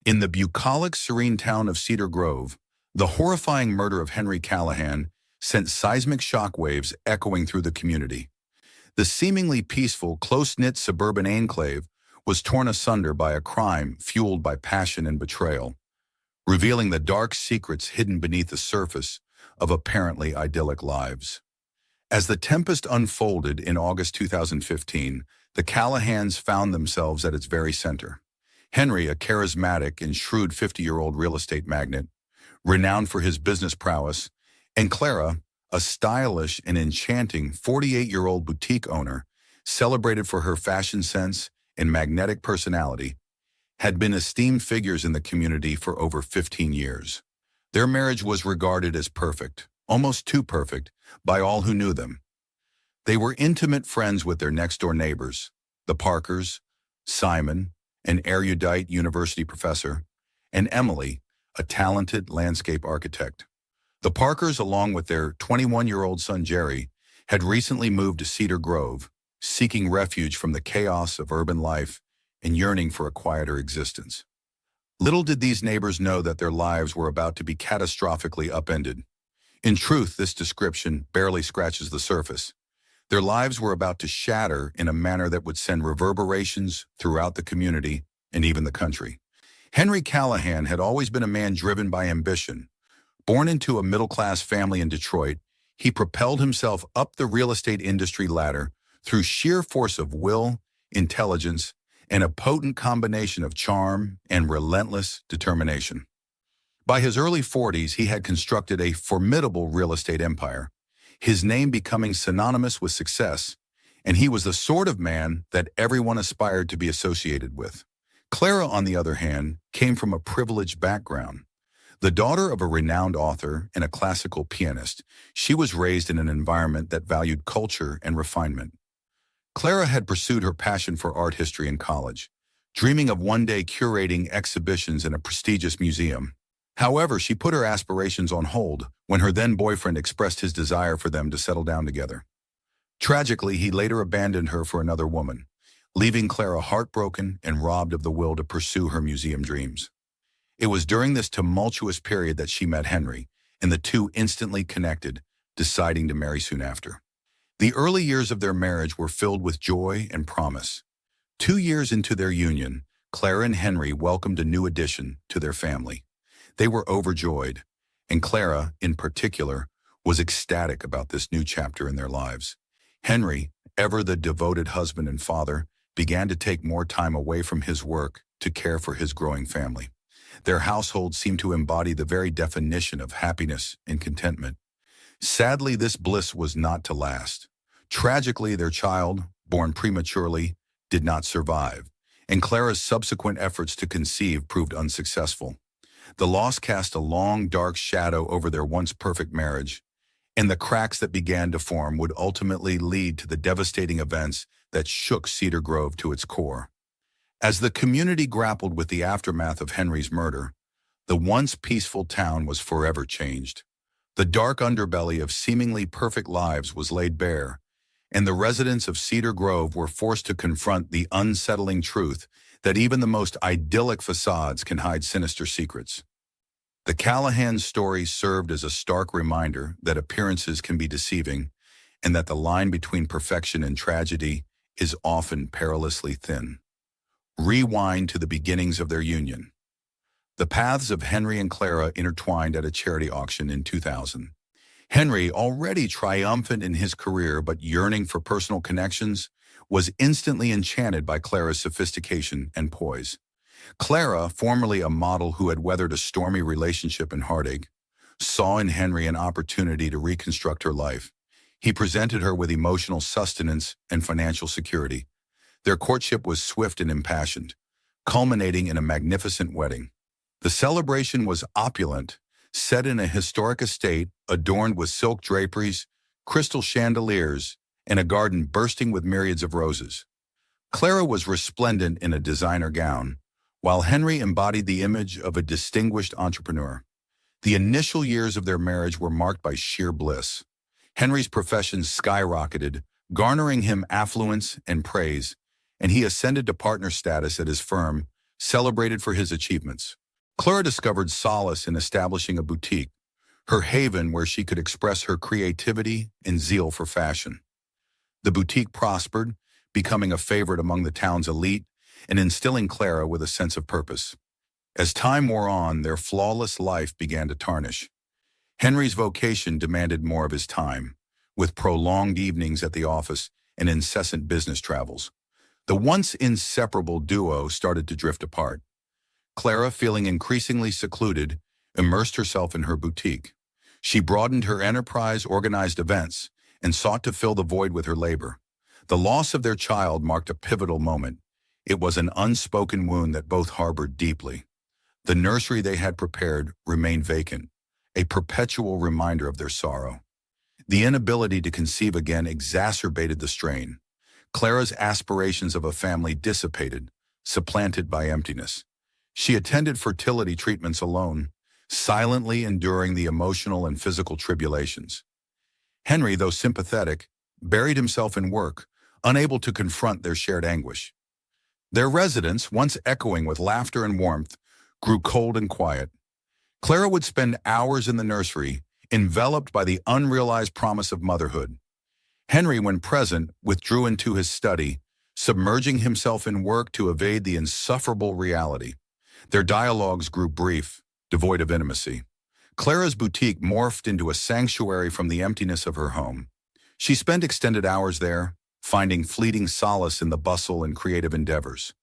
In the bucolic, serene town of Cedar Grove, the horrifying murder of Henry Callahan sent seismic shockwaves echoing through the community. The seemingly peaceful, close-knit suburban enclave was torn asunder by a crime fueled by passion and betrayal, revealing the dark secrets hidden beneath the surface of apparently idyllic lives. As the tempest unfolded in August 2015, the Callahans found themselves at its very center. Henry, a charismatic and shrewd 50-year-old real estate magnate, renowned for his business prowess, and Clara, a stylish and enchanting 48-year-old boutique owner, celebrated for her fashion sense and magnetic personality, had been esteemed figures in the community for over 15 years. Their marriage was regarded as perfect, almost too perfect, by all who knew them. They were intimate friends with their next-door neighbors, the Parkers, Simon, an erudite university professor, and Emily, a talented landscape architect. The Parkers, along with their 21-year-old son Jerry, had recently moved to Cedar Grove, seeking refuge from the chaos of urban life and yearning for a quieter existence. Little did these neighbors know that their lives were about to be catastrophically upended. In truth, this description barely scratches the surface. Their lives were about to shatter in a manner that would send reverberations throughout the community and even the country. Henry Callahan had always been a man driven by ambition. Born into a middle-class family in Detroit, he propelled himself up the real estate industry ladder through sheer force of will, intelligence, and a potent combination of charm and relentless determination. By his early 40s, he had constructed a formidable real estate empire, his name becoming synonymous with success, and he was the sort of man that everyone aspired to be associated with. Clara, on the other hand, came from a privileged background. The daughter of a renowned author and a classical pianist, she was raised in an environment that valued culture and refinement. Clara had pursued her passion for art history in college, dreaming of one day curating exhibitions in a prestigious museum. However, she put her aspirations on hold when her then-boyfriend expressed his desire for them to settle down together. Tragically, he later abandoned her for another woman, leaving Clara heartbroken and robbed of the will to pursue her museum dreams. It was during this tumultuous period that she met Henry, and the two instantly connected, deciding to marry soon after. The early years of their marriage were filled with joy and promise. 2 years into their union, Clara and Henry welcomed a new addition to their family. They were overjoyed, and Clara, in particular, was ecstatic about this new chapter in their lives. Henry, ever the devoted husband and father, began to take more time away from his work to care for his growing family. Their household seemed to embody the very definition of happiness and contentment. Sadly, this bliss was not to last. Tragically, their child, born prematurely, did not survive, and Clara's subsequent efforts to conceive proved unsuccessful. The loss cast a long, dark shadow over their once perfect marriage, and the cracks that began to form would ultimately lead to the devastating events that shook Cedar Grove to its core. As the community grappled with the aftermath of Henry's murder, the once peaceful town was forever changed. The dark underbelly of seemingly perfect lives was laid bare, and the residents of Cedar Grove were forced to confront the unsettling truth that even the most idyllic facades can hide sinister secrets. The Callahan story served as a stark reminder that appearances can be deceiving and that the line between perfection and tragedy is often perilously thin. Rewind to the beginnings of their union. The paths of Henry and Clara intertwined at a charity auction in 2000. Henry, already triumphant in his career but yearning for personal connections, was instantly enchanted by Clara's sophistication and poise. Clara, formerly a model who had weathered a stormy relationship and heartache, saw in Henry an opportunity to reconstruct her life. He presented her with emotional sustenance and financial security. Their courtship was swift and impassioned, culminating in a magnificent wedding. The celebration was opulent, set in a historic estate adorned with silk draperies, crystal chandeliers, and a garden bursting with myriads of roses. Clara was resplendent in a designer gown, while Henry embodied the image of a distinguished entrepreneur. The initial years of their marriage were marked by sheer bliss. Henry's profession skyrocketed, garnering him affluence and praise, and he ascended to partner status at his firm, celebrated for his achievements. Clara discovered solace in establishing a boutique, her haven where she could express her creativity and zeal for fashion. The boutique prospered, becoming a favorite among the town's elite and instilling Clara with a sense of purpose. As time wore on, their flawless life began to tarnish. Henry's vocation demanded more of his time, with prolonged evenings at the office and incessant business travels. The once inseparable duo started to drift apart. Clara, feeling increasingly secluded, immersed herself in her boutique. She broadened her enterprise, organized events, and sought to fill the void with her labor. The loss of their child marked a pivotal moment. It was an unspoken wound that both harbored deeply. The nursery they had prepared remained vacant, a perpetual reminder of their sorrow. The inability to conceive again exacerbated the strain. Clara's aspirations of a family dissipated, supplanted by emptiness. She attended fertility treatments alone, silently enduring the emotional and physical tribulations. Henry, though sympathetic, buried himself in work, unable to confront their shared anguish. Their residence, once echoing with laughter and warmth, grew cold and quiet. Clara would spend hours in the nursery, enveloped by the unrealized promise of motherhood. Henry, when present, withdrew into his study, submerging himself in work to evade the insufferable reality. Their dialogues grew brief, devoid of intimacy. Clara's boutique morphed into a sanctuary from the emptiness of her home. She spent extended hours there, finding fleeting solace in the bustle and creative endeavors.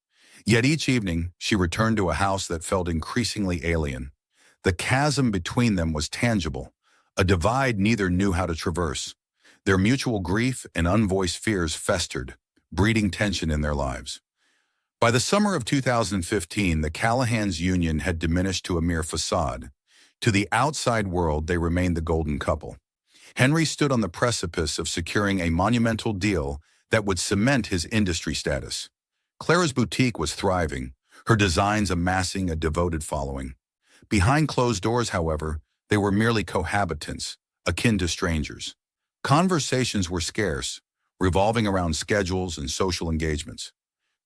Yet each evening, she returned to a house that felt increasingly alien. The chasm between them was tangible, a divide neither knew how to traverse. Their mutual grief and unvoiced fears festered, breeding tension in their lives. By the summer of 2015, the Callahans' union had diminished to a mere facade. To the outside world, they remained the golden couple. Henry stood on the precipice of securing a monumental deal that would cement his industry status. Clara's boutique was thriving, her designs amassing a devoted following. Behind closed doors, however, they were merely cohabitants, akin to strangers. Conversations were scarce, revolving around schedules and social engagements.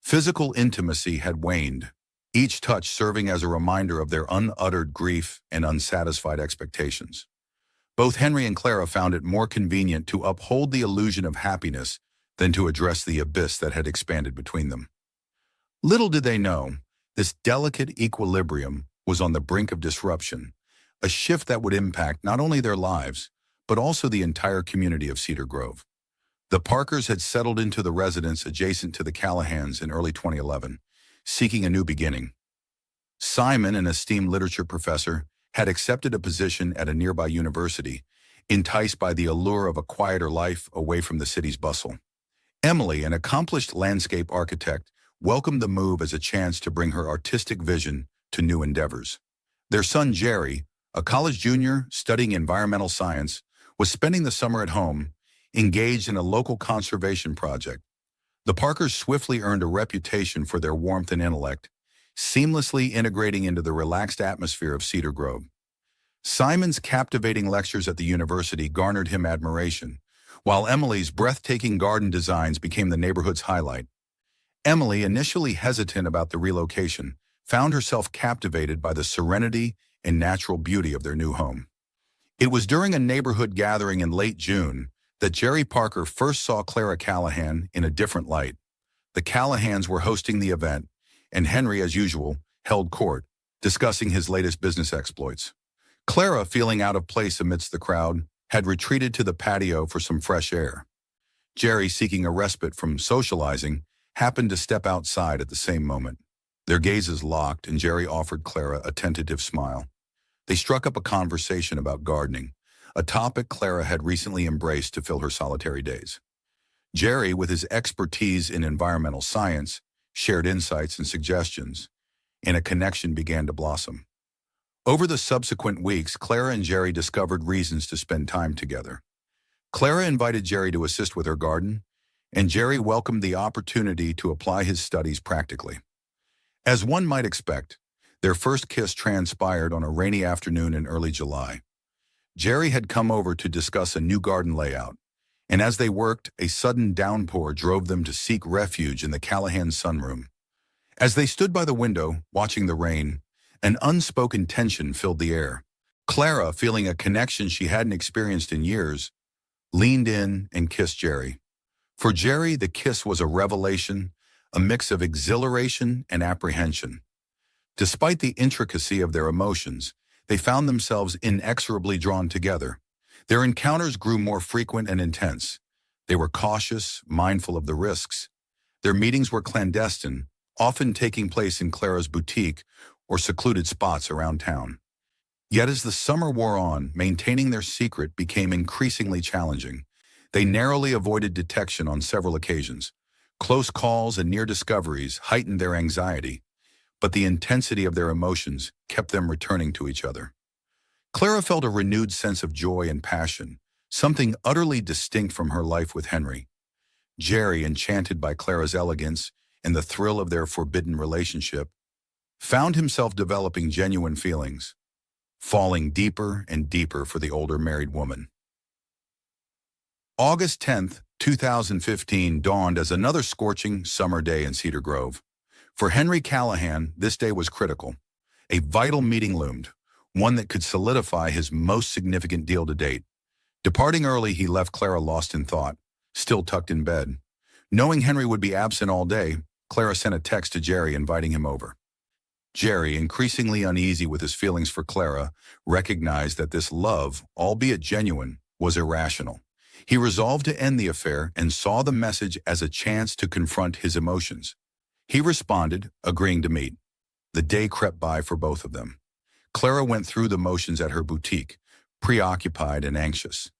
Physical intimacy had waned, each touch serving as a reminder of their unuttered grief and unsatisfied expectations. Both Henry and Clara found it more convenient to uphold the illusion of happiness than to address the abyss that had expanded between them. Little did they know, this delicate equilibrium was on the brink of disruption, a shift that would impact not only their lives, but also the entire community of Cedar Grove. The Parkers had settled into the residence adjacent to the Callahans in early 2011, seeking a new beginning. Simon, an esteemed literature professor, had accepted a position at a nearby university, enticed by the allure of a quieter life away from the city's bustle. Emily, an accomplished landscape architect, welcomed the move as a chance to bring her artistic vision to new endeavors. Their son Jerry, a college junior studying environmental science, was spending the summer at home, engaged in a local conservation project. The Parkers swiftly earned a reputation for their warmth and intellect, seamlessly integrating into the relaxed atmosphere of Cedar Grove. Simon's captivating lectures at the university garnered him admiration, while Emily's breathtaking garden designs became the neighborhood's highlight. Emily, initially hesitant about the relocation, found herself captivated by the serenity and natural beauty of their new home. It was during a neighborhood gathering in late June that Jerry Parker first saw Clara Callahan in a different light. The Callahans were hosting the event, and Henry, as usual, held court, discussing his latest business exploits. Clara, feeling out of place amidst the crowd, had retreated to the patio for some fresh air. Jerry, seeking a respite from socializing, happened to step outside at the same moment. Their gazes locked, and Jerry offered Clara a tentative smile. They struck up a conversation about gardening, a topic Clara had recently embraced to fill her solitary days. Jerry, with his expertise in environmental science, shared insights and suggestions, and a connection began to blossom. Over the subsequent weeks, Clara and Jerry discovered reasons to spend time together. Clara invited Jerry to assist with her garden, and Jerry welcomed the opportunity to apply his studies practically. As one might expect, their first kiss transpired on a rainy afternoon in early July. Jerry had come over to discuss a new garden layout, and as they worked, a sudden downpour drove them to seek refuge in the Callahan sunroom. As they stood by the window, watching the rain, an unspoken tension filled the air. Clara, feeling a connection she hadn't experienced in years, leaned in and kissed Jerry. For Jerry, the kiss was a revelation, a mix of exhilaration and apprehension. Despite the intricacy of their emotions, they found themselves inexorably drawn together. Their encounters grew more frequent and intense. They were cautious, mindful of the risks. Their meetings were clandestine, often taking place in Clara's boutique or secluded spots around town. Yet as the summer wore on, maintaining their secret became increasingly challenging. They narrowly avoided detection on several occasions. Close calls and near discoveries heightened their anxiety, but the intensity of their emotions kept them returning to each other. Clara felt a renewed sense of joy and passion, something utterly distinct from her life with Henry. Jerry, enchanted by Clara's elegance and the thrill of their forbidden relationship, found himself developing genuine feelings, falling deeper and deeper for the older married woman. August 10th, 2015 dawned as another scorching summer day in Cedar Grove. For Henry Callahan, this day was critical. A vital meeting loomed, one that could solidify his most significant deal to date. Departing early, he left Clara lost in thought, still tucked in bed. Knowing Henry would be absent all day, Clara sent a text to Jerry inviting him over. Jerry, increasingly uneasy with his feelings for Clara, recognized that this love, albeit genuine, was irrational. He resolved to end the affair and saw the message as a chance to confront his emotions. He responded, agreeing to meet. The day crept by for both of them. Clara went through the motions at her boutique, preoccupied and anxious.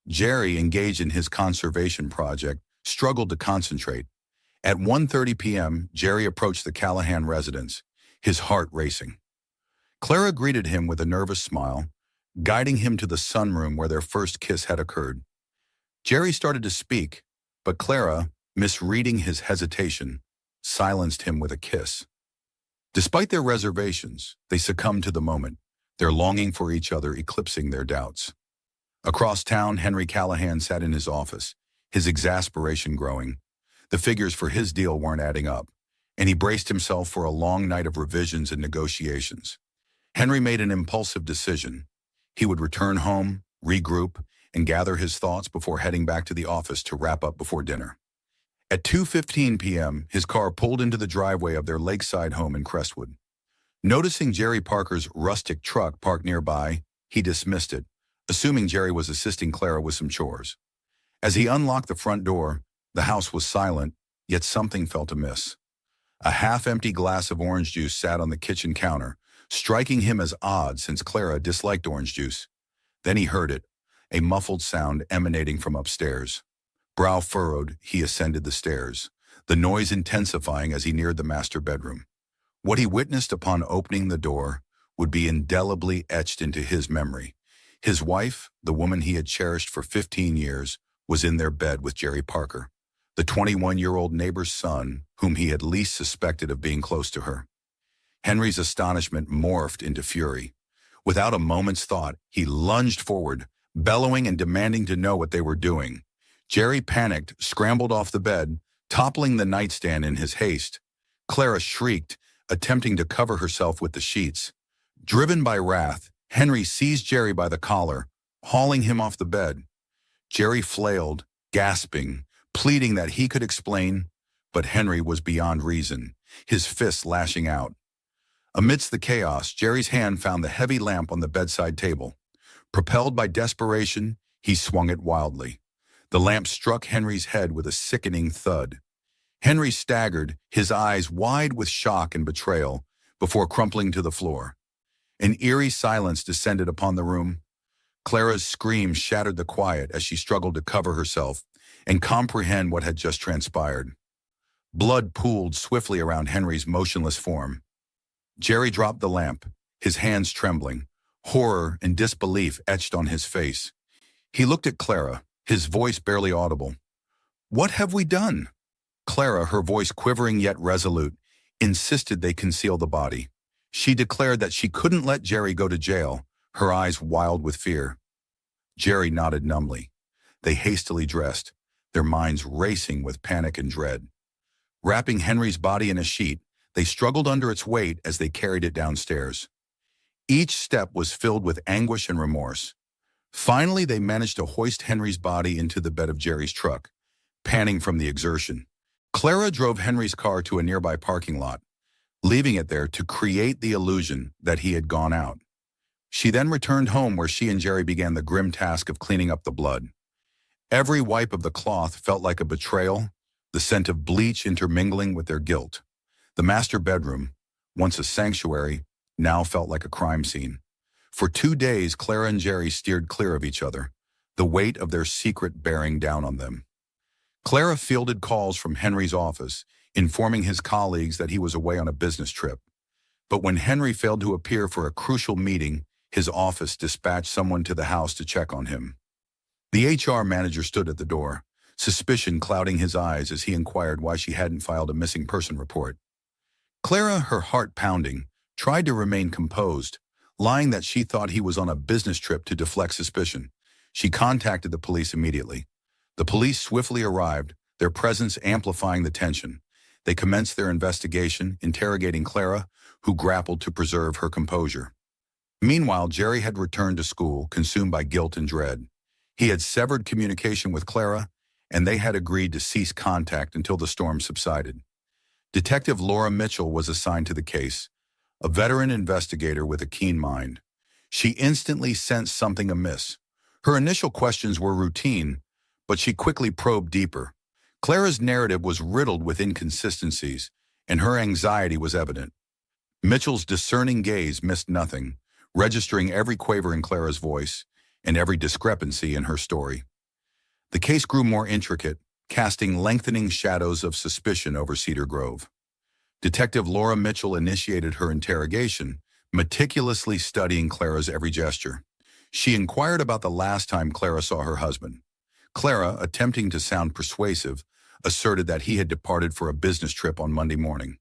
Jerry, engaged in his conservation project, struggled to concentrate. At 1:30 p.m., Jerry approached the Callahan residence, his heart racing. Clara greeted him with a nervous smile, guiding him to the sunroom where their first kiss had occurred. Jerry started to speak, but Clara, misreading his hesitation, silenced him with a kiss. Despite their reservations, they succumbed to the moment, their longing for each other eclipsing their doubts. Across town, Henry Callahan sat in his office, his exasperation growing. The figures for his deal weren't adding up, and he braced himself for a long night of revisions and negotiations. Henry made an impulsive decision. He would return home, regroup, and gather his thoughts before heading back to the office to wrap up before dinner. At 2:15 p.m., his car pulled into the driveway of their lakeside home in Crestwood. Noticing Jerry Parker's rustic truck parked nearby, he dismissed it, assuming Jerry was assisting Clara with some chores. As he unlocked the front door, the house was silent, yet something felt amiss. A half-empty glass of orange juice sat on the kitchen counter, striking him as odd since Clara disliked orange juice. Then he heard it, a muffled sound emanating from upstairs. Brow furrowed, he ascended the stairs, the noise intensifying as he neared the master bedroom. What he witnessed upon opening the door would be indelibly etched into his memory. His wife, the woman he had cherished for 15 years, was in their bed with Jerry Parker, the 21-year-old neighbor's son, whom he had least suspected of being close to her. Henry's astonishment morphed into fury. Without a moment's thought, he lunged forward, bellowing and demanding to know what they were doing. Jerry panicked, scrambled off the bed, toppling the nightstand in his haste. Clara shrieked, attempting to cover herself with the sheets. Driven by wrath, Henry seized Jerry by the collar, hauling him off the bed. Jerry flailed, gasping, pleading that he could explain, but Henry was beyond reason, his fists lashing out. Amidst the chaos, Jerry's hand found the heavy lamp on the bedside table. Propelled by desperation, he swung it wildly. The lamp struck Henry's head with a sickening thud. Henry staggered, his eyes wide with shock and betrayal, before crumpling to the floor. An eerie silence descended upon the room. Clara's scream shattered the quiet as she struggled to cover herself and comprehend what had just transpired. Blood pooled swiftly around Henry's motionless form. Jerry dropped the lamp, his hands trembling, horror and disbelief etched on his face. He looked at Clara, his voice barely audible. "What have we done?" Clara, her voice quivering yet resolute, insisted they conceal the body. She declared that she couldn't let Jerry go to jail, her eyes wild with fear. Jerry nodded numbly. They hastily dressed, their minds racing with panic and dread. Wrapping Henry's body in a sheet, They struggled under its weight as they carried it downstairs. Each step was filled with anguish and remorse. Finally, they managed to hoist Henry's body into the bed of Jerry's truck, panting from the exertion. Clara drove Henry's car to a nearby parking lot, leaving it there to create the illusion that he had gone out. She then returned home where she and Jerry began the grim task of cleaning up the blood. Every wipe of the cloth felt like a betrayal, the scent of bleach intermingling with their guilt. The master bedroom, once a sanctuary, now felt like a crime scene. For 2 days, Clara and Jerry steered clear of each other, the weight of their secret bearing down on them. Clara fielded calls from Henry's office, informing his colleagues that he was away on a business trip. But when Henry failed to appear for a crucial meeting, his office dispatched someone to the house to check on him. The HR manager stood at the door, suspicion clouding his eyes as he inquired why she hadn't filed a missing person report. Clara, her heart pounding, tried to remain composed, lying that she thought he was on a business trip to deflect suspicion. She contacted the police immediately. The police swiftly arrived, their presence amplifying the tension. They commenced their investigation, interrogating Clara, who grappled to preserve her composure. Meanwhile, Jerry had returned to school, consumed by guilt and dread. He had severed communication with Clara, and they had agreed to cease contact until the storm subsided. Detective Laura Mitchell was assigned to the case, a veteran investigator with a keen mind. She instantly sensed something amiss. Her initial questions were routine, but she quickly probed deeper. Clara's narrative was riddled with inconsistencies, and her anxiety was evident. Mitchell's discerning gaze missed nothing, registering every quaver in Clara's voice and every discrepancy in her story. The case grew more intricate, casting lengthening shadows of suspicion over Cedar Grove. Detective Laura Mitchell initiated her interrogation, meticulously studying Clara's every gesture. She inquired about the last time Clara saw her husband. Clara, attempting to sound persuasive, asserted that he had departed for a business trip on Monday morning.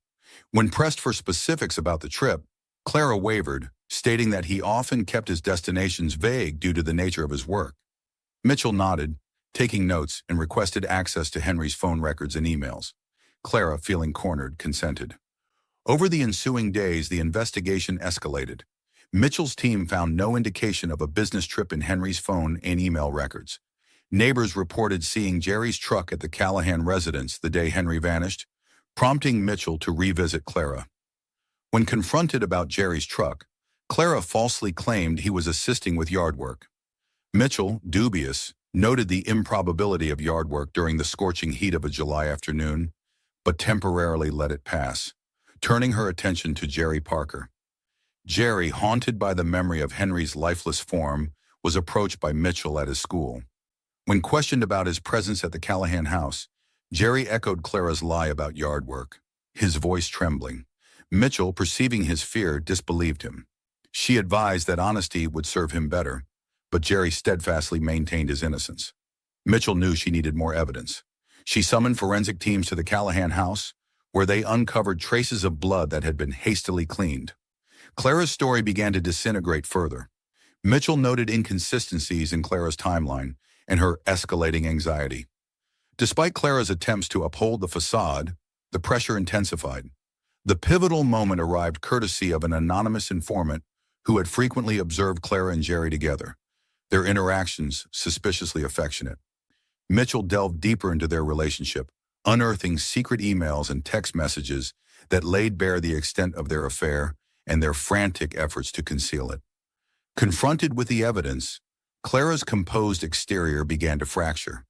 When pressed for specifics about the trip, Clara wavered, stating that he often kept his destinations vague due to the nature of his work. Mitchell nodded, taking notes, and requested access to Henry's phone records and emails. Clara, feeling cornered, consented. Over the ensuing days, the investigation escalated. Mitchell's team found no indication of a business trip in Henry's phone and email records. Neighbors reported seeing Jerry's truck at the Callahan residence the day Henry vanished, prompting Mitchell to revisit Clara. When confronted about Jerry's truck, Clara falsely claimed he was assisting with yard work. Mitchell, dubious, noted the improbability of yard work during the scorching heat of a July afternoon, but temporarily let it pass, turning her attention to Jerry Parker. Jerry, haunted by the memory of Henry's lifeless form, was approached by Mitchell at his school. When questioned about his presence at the Callahan house, Jerry echoed Clara's lie about yard work, his voice trembling. Mitchell, perceiving his fear, disbelieved him. She advised that honesty would serve him better, but Jerry steadfastly maintained his innocence. Mitchell knew she needed more evidence. She summoned forensic teams to the Callahan house, where they uncovered traces of blood that had been hastily cleaned. Clara's story began to disintegrate further. Mitchell noted inconsistencies in Clara's timeline and her escalating anxiety. Despite Clara's attempts to uphold the facade, the pressure intensified. The pivotal moment arrived courtesy of an anonymous informant who had frequently observed Clara and Jerry together, their interactions suspiciously affectionate. Mitchell delved deeper into their relationship, unearthing secret emails and text messages that laid bare the extent of their affair and their frantic efforts to conceal it. Confronted with the evidence, Clara's composed exterior began to fracture.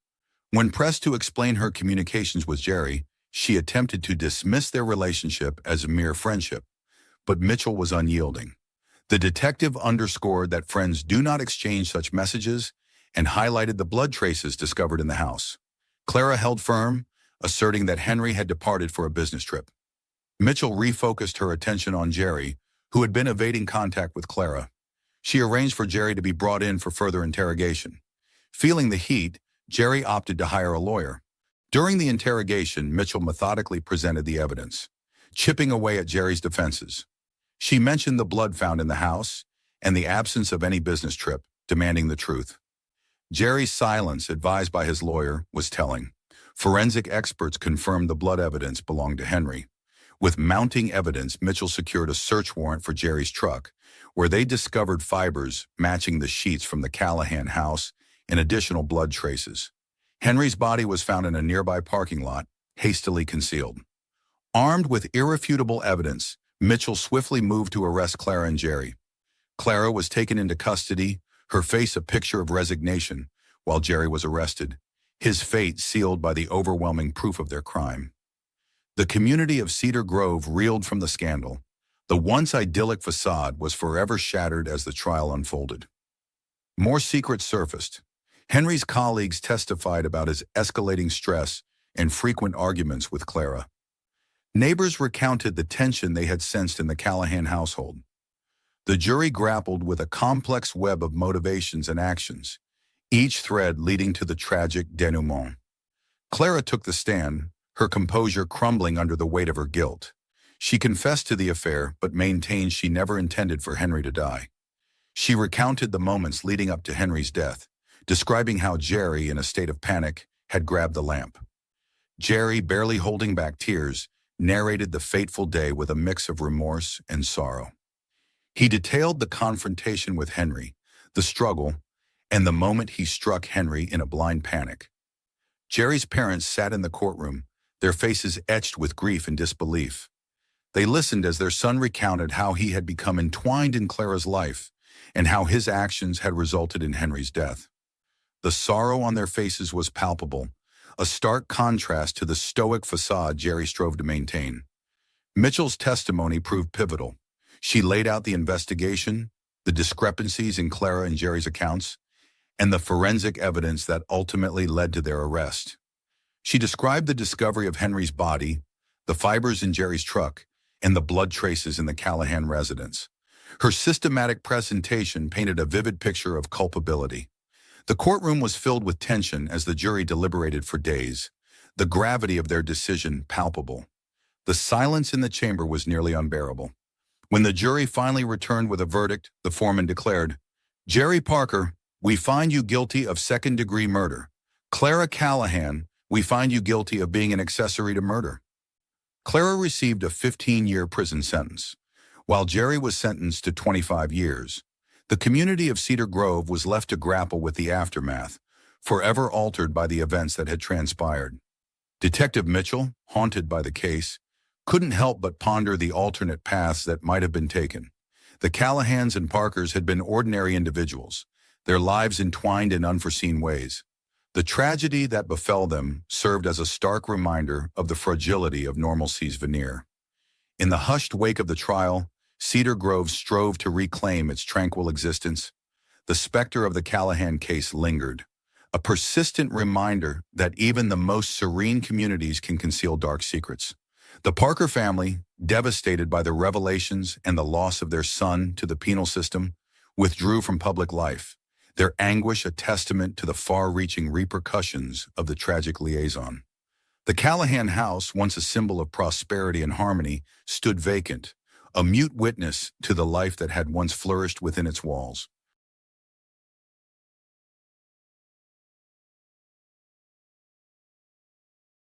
When pressed to explain her communications with Jerry, she attempted to dismiss their relationship as a mere friendship, but Mitchell was unyielding. The detective underscored that friends do not exchange such messages and highlighted the blood traces discovered in the house. Clara held firm, asserting that Henry had departed for a business trip. Mitchell refocused her attention on Jerry, who had been evading contact with Clara. She arranged for Jerry to be brought in for further interrogation. Feeling the heat, Jerry opted to hire a lawyer. During the interrogation, Mitchell methodically presented the evidence, chipping away at Jerry's defenses. She mentioned the blood found in the house and the absence of any business trip, demanding the truth. Jerry's silence, advised by his lawyer, was telling. Forensic experts confirmed the blood evidence belonged to Henry. With mounting evidence, Mitchell secured a search warrant for Jerry's truck, where they discovered fibers matching the sheets from the Callahan house and additional blood traces. Henry's body was found in a nearby parking lot, hastily concealed. Armed with irrefutable evidence, Mitchell swiftly moved to arrest Clara and Jerry. Clara was taken into custody, her face a picture of resignation, while Jerry was arrested, his fate sealed by the overwhelming proof of their crime. The community of Cedar Grove reeled from the scandal. The once idyllic facade was forever shattered as the trial unfolded. More secrets surfaced. Henry's colleagues testified about his escalating stress and frequent arguments with Clara. Neighbors recounted the tension they had sensed in the Callahan household. The jury grappled with a complex web of motivations and actions, each thread leading to the tragic denouement. Clara took the stand, her composure crumbling under the weight of her guilt. She confessed to the affair, but maintained she never intended for Henry to die. She recounted the moments leading up to Henry's death, describing how Jerry, in a state of panic, had grabbed the lamp. Jerry, barely holding back tears, narrated the fateful day with a mix of remorse and sorrow. He detailed the confrontation with Henry, the struggle, and the moment he struck Henry in a blind panic. Jerry's parents sat in the courtroom, their faces etched with grief and disbelief. They listened as their son recounted how he had become entwined in Clara's life and how his actions had resulted in Henry's death. The sorrow on their faces was palpable, a stark contrast to the stoic facade Jerry strove to maintain. Mitchell's testimony proved pivotal. She laid out the investigation, the discrepancies in Clara and Jerry's accounts, and the forensic evidence that ultimately led to their arrest. She described the discovery of Henry's body, the fibers in Jerry's truck, and the blood traces in the Callahan residence. Her systematic presentation painted a vivid picture of culpability. The courtroom was filled with tension as the jury deliberated for days, the gravity of their decision palpable. The silence in the chamber was nearly unbearable. When the jury finally returned with a verdict, the foreman declared, "Jerry Parker, we find you guilty of second-degree murder. Clara Callahan, we find you guilty of being an accessory to murder." Clara received a 15-year prison sentence, while Jerry was sentenced to 25 years. The community of Cedar Grove was left to grapple with the aftermath, forever altered by the events that had transpired. Detective Mitchell, haunted by the case, couldn't help but ponder the alternate paths that might have been taken. The Callahans and Parkers had been ordinary individuals, their lives entwined in unforeseen ways. The tragedy that befell them served as a stark reminder of the fragility of normalcy's veneer. In the hushed wake of the trial, Cedar Grove strove to reclaim its tranquil existence. The specter of the Callahan case lingered, a persistent reminder that even the most serene communities can conceal dark secrets. The Parker family, devastated by the revelations and the loss of their son to the penal system, withdrew from public life, their anguish a testament to the far-reaching repercussions of the tragic liaison. The Callahan house, once a symbol of prosperity and harmony, stood vacant, a mute witness to the life that had once flourished within its walls.